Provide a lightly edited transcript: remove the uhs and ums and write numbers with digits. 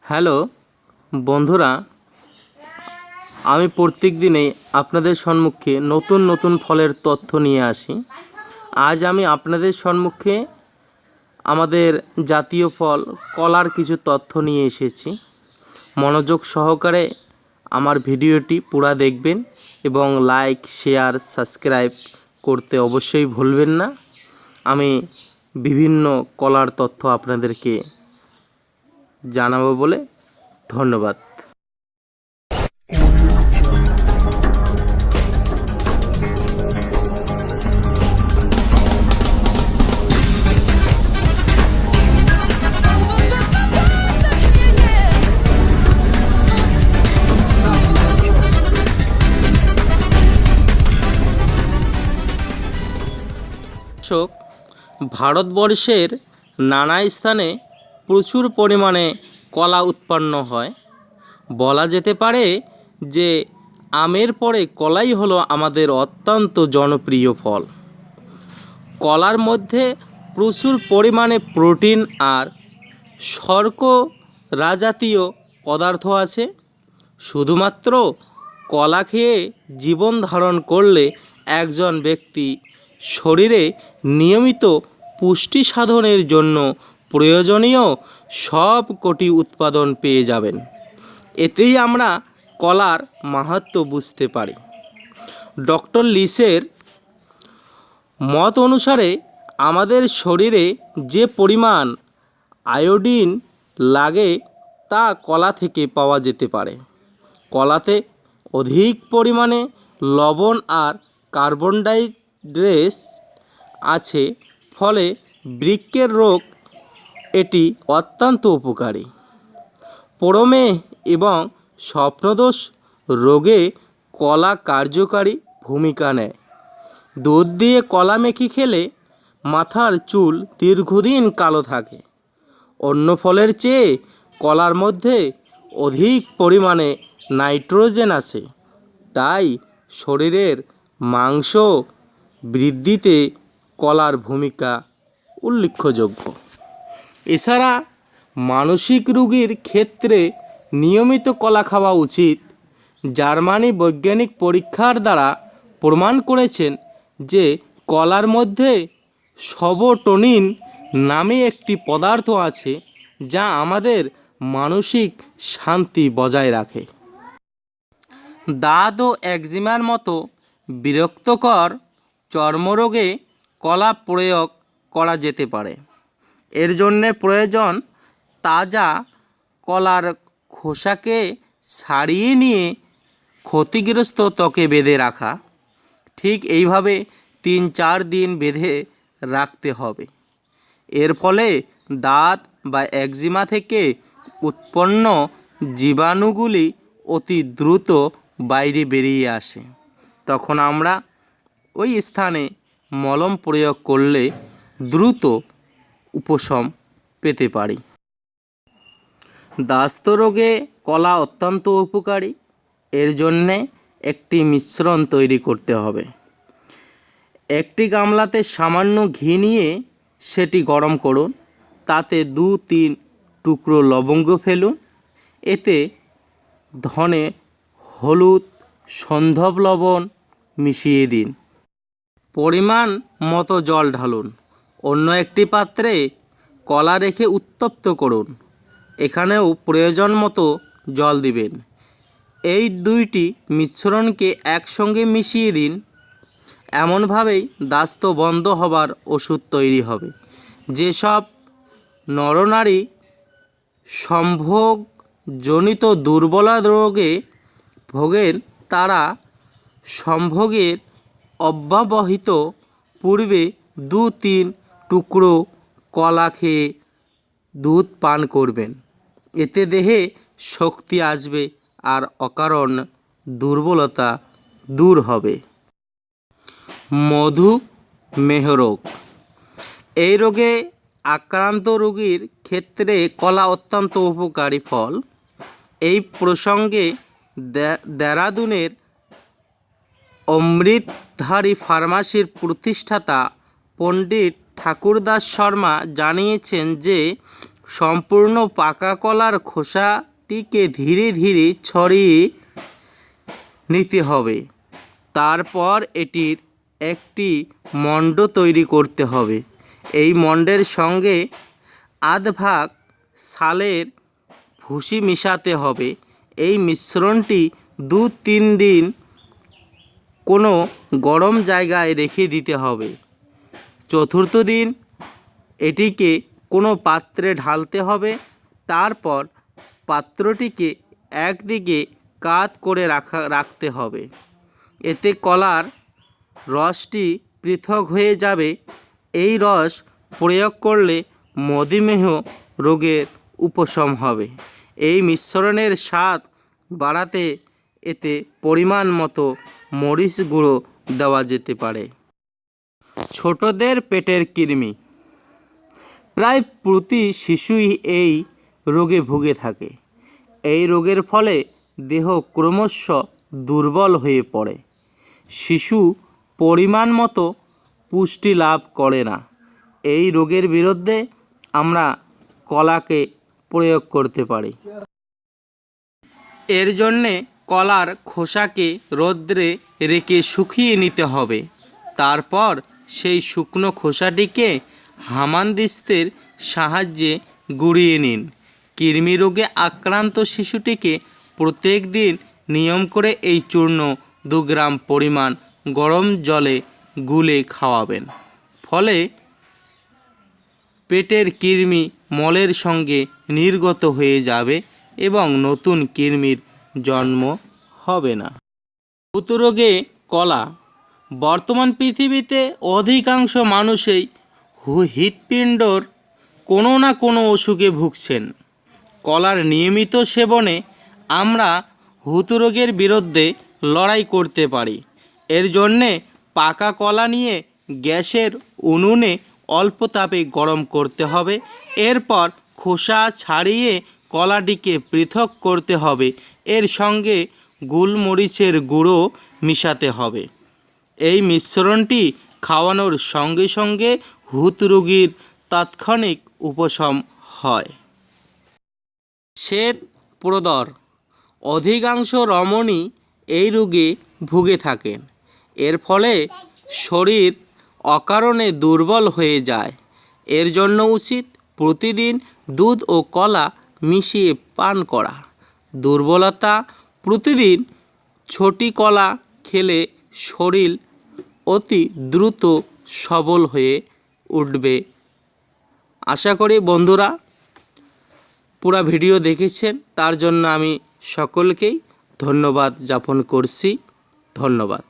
Hello বন্ধুরা, আমি প্রত্যেক দিনেই আপনাদের সম্মুখে নতুন নতুন ফলের তথ্য নিয়ে আসি। আজ আমি আপনাদের সম্মুখে আমাদের জাতীয় ফল কলার কিছু তথ্য নিয়ে এসেছি। মনোযোগ সহকারে আমার ভিডিওটি পুরা দেখবেন এবং লাইক, শেয়ার, সাবস্ক্রাইব করতে অবশ্যই ভুলবেন না। আমি বিভিন্ন কলার তথ্য আপনাদেরকে জানাবো বলে ধন্যবাদ। ভারতবর্ষের নানা স্থানে প্রচুর পরিমাণে কলা উৎপন্ন হয়। বলা যেতে পারে যে আমের পরে কলাই হলো আমাদের অত্যন্ত জনপ্রিয় ফল। কলার মধ্যে প্রচুর পরিমাণে প্রোটিন আর শর্করা জাতীয় পদার্থ আছে। শুধুমাত্র কলা খেয়ে জীবন ধারণ করলে একজন ব্যক্তি শরীরে নিয়মিত পুষ্টি সাধনের জন্য প্রয়োজনীয় সব কোটি উৎপাদন পেয়ে যাবেন। এতেই আমরা কলার মাহাত্ম্য বুঝতে পারি। ডক্টর লিসের মত অনুসারে আমাদের শরীরে যে পরিমাণ আয়োডিন লাগে তা কলা থেকে পাওয়া যেতে পারে। কলাতে অধিক পরিমাণে লবণ আর কার্বোহাইড্রেট আছে, ফলে বৃক্কের রোগ এটি অত্যন্ত উপকারী। প্রমেহ এবং স্বপ্নদোষ রোগে কলা কার্যকারী ভূমিকা নেয়। দুধ দিয়ে কলা মেখে খেলে মাথার চুল দীর্ঘদিন কালো থাকে। অন্য ফলের চেয়ে কলার মধ্যে অধিক পরিমাণে নাইট্রোজেন আছে, তাই শরীরের মাংস বৃদ্ধিতে কলার ভূমিকা উল্লেখযোগ্য। এছাড়া মানসিক রোগীর ক্ষেত্রে নিয়মিত কলা খাওয়া উচিত। জার্মানি বৈজ্ঞানিক পরীক্ষার দ্বারা প্রমাণ করেছেন যে কলার মধ্যে সেরোটোনিন নামে একটি পদার্থ আছে, যা আমাদের মানসিক শান্তি বজায় রাখে। দাঁত ও একজিমার মতো বিরক্তকর চর্মরোগে কলা প্রয়োগ করা যেতে পারে। এর জন্যে প্রয়োজন তাজা কলার খোসাকে ছাড়িয়ে নিয়ে ক্ষতিগ্রস্ত ত্বকে বেঁধে রাখা। ঠিক এইভাবে 3-4 দিন বেঁধে রাখতে হবে। এর ফলে দাঁত বা একজিমা থেকে উৎপন্ন জীবাণুগুলি অতি দ্রুত বাইরে বেরিয়ে আসে। তখন আমরা ওই স্থানে মলম প্রয়োগ করলে দ্রুত উপশম পেতে পারি। দাস্ত রোগে কলা অত্যন্ত উপকারী। এর জন্যে একটি মিশ্রণ তৈরি করতে হবে। একটি গামলাতে সামান্য ঘি নিয়ে সেটি গরম করুন। তাতে 2-3 টুকরো লবঙ্গ ফেলুন। এতে ধনে, হলুদ, সন্ধব লবণ মিশিয়ে দিন। পরিমাণ মতো জল ঢালুন। অন্য একটি পাত্রে কলা রেখে উত্তপ্ত করুন। এখানেও প্রয়োজন মতো জল দিবেন। এই দুইটি মিশ্রণকে একসঙ্গে মিশিয়ে দিন। এমনভাবেই দাস্ত বন্ধ হবার ওষুধ তৈরি হবে। যেসব নরনারী সম্ভোগজনিত দুর্বলতা রোগে ভোগেন, তারা সম্ভোগের অব্যবহিত পূর্বে 2-3 টুকরো কলা খেয়ে দুধ পান করবেন। এতে দেহে শক্তি আসবে আর অকারণ দুর্বলতা দূর হবে। মধুমেহ রোগ, এই রোগে আক্রান্ত রোগীর ক্ষেত্রে কলা অত্যন্ত উপকারী ফল। এই প্রসঙ্গে দেরাদুনের অমৃতধারী ফার্মাসির প্রতিষ্ঠাতা পণ্ডিত ঠাকুরদাস শর্মা জানিয়েছেন যে সম্পূর্ণ পাকা কলার খোসাটিকে ধীরে ধীরে ছড়িয়ে নিতে হবে। তারপর এটির একটি মণ্ড তৈরি করতে হবে। এই মণ্ডের সঙ্গে আধ ভাগ সালের ভুসি মিশাতে হবে। এই মিশ্রণটি 2-3 দিন কোনো গরম জায়গায় রেখে দিতে হবে। চতুর্থ দিন এটিকে কোনো পাত্রে ঢালতে হবে। তারপর পাত্রটিকে একদিকে কাত করে রাখতে হবে। এতে কলার রসটি পৃথক হয়ে যাবে। এই রস প্রয়োগ করলে মধুমেহ রোগের উপশম হবে। এই মিশ্রণের স্বাদ বাড়াতে এতে পরিমাণ মতো মরিচ গুঁড়ো দেওয়া যেতে পারে। ছোটদের পেটের কৃমি। প্রায় প্রতি শিশুই এই রোগে ভুগে থাকে। এই রোগের ফলে দেহ ক্রমশ দুর্বল হয়ে পড়ে। শিশু পরিমাণ মতো পুষ্টি লাভ করে না। এই রোগের বিরুদ্ধে আমরা কলাকে প্রয়োগ করতে পারি। এর জন্যে কলার খোসাকে রোদ্রে রেখে শুকিয়ে নিতে হবে। তারপর সেই শুকনো খোসাটিকে হামানদিস্তের সাহায্যে গুঁড়িয়ে নিন। কৃমি রোগে আক্রান্ত শিশুটিকে প্রত্যেক দিন নিয়ম করে এই চূর্ণ 2 গ্রাম পরিমাণ গরম জলে গুলে খাওয়াবেন। ফলে পেটের কৃমি মলের সঙ্গে নির্গত হয়ে যাবে এবং নতুন কৃমির জন্ম হবে না। হূতরোগে কলা। বর্তমান পৃথিবীতে অধিকাংশ মানুষই হৃৎপিণ্ডর কোনো না কোনো অসুখে ভুগছেন। কলার নিয়মিত সেবনে আমরা হূতরোগের বিরুদ্ধে লড়াই করতে পারি। এর জন্যে পাকা কলা নিয়ে গ্যাসের উনুনে অল্প তাপে গরম করতে হবে। এরপর খোসা ছাড়িয়ে কলাটিকে পৃথক করতে হবে। এর সঙ্গে গোলমরিচের গুঁড়ো মিশাতে হবে। এই মিশ্রণটি খাওয়ানোর সঙ্গে সঙ্গে হূতরোগীর তাৎক্ষণিক উপশম হয়। শ্বেত প্রদর। অধিকাংশ রমণী এই রোগে ভুগে থাকেন। এর ফলে শরীর অকারণে দুর্বল হয়ে যায়। এর জন্য উচিত প্রতিদিন দুধ ও কলা মিশিয়ে পান করা। দুর্বলতা। প্রতিদিন ছোটি কলা খেলে শরীর অতি দ্রুত সবল হয়ে উঠবে। আশা করি বন্ধুরা পুরো ভিডিও দেখেছেন, তার জন্য আমি সকলকেই ধন্যবাদ জ্ঞাপন করছি। ধন্যবাদ।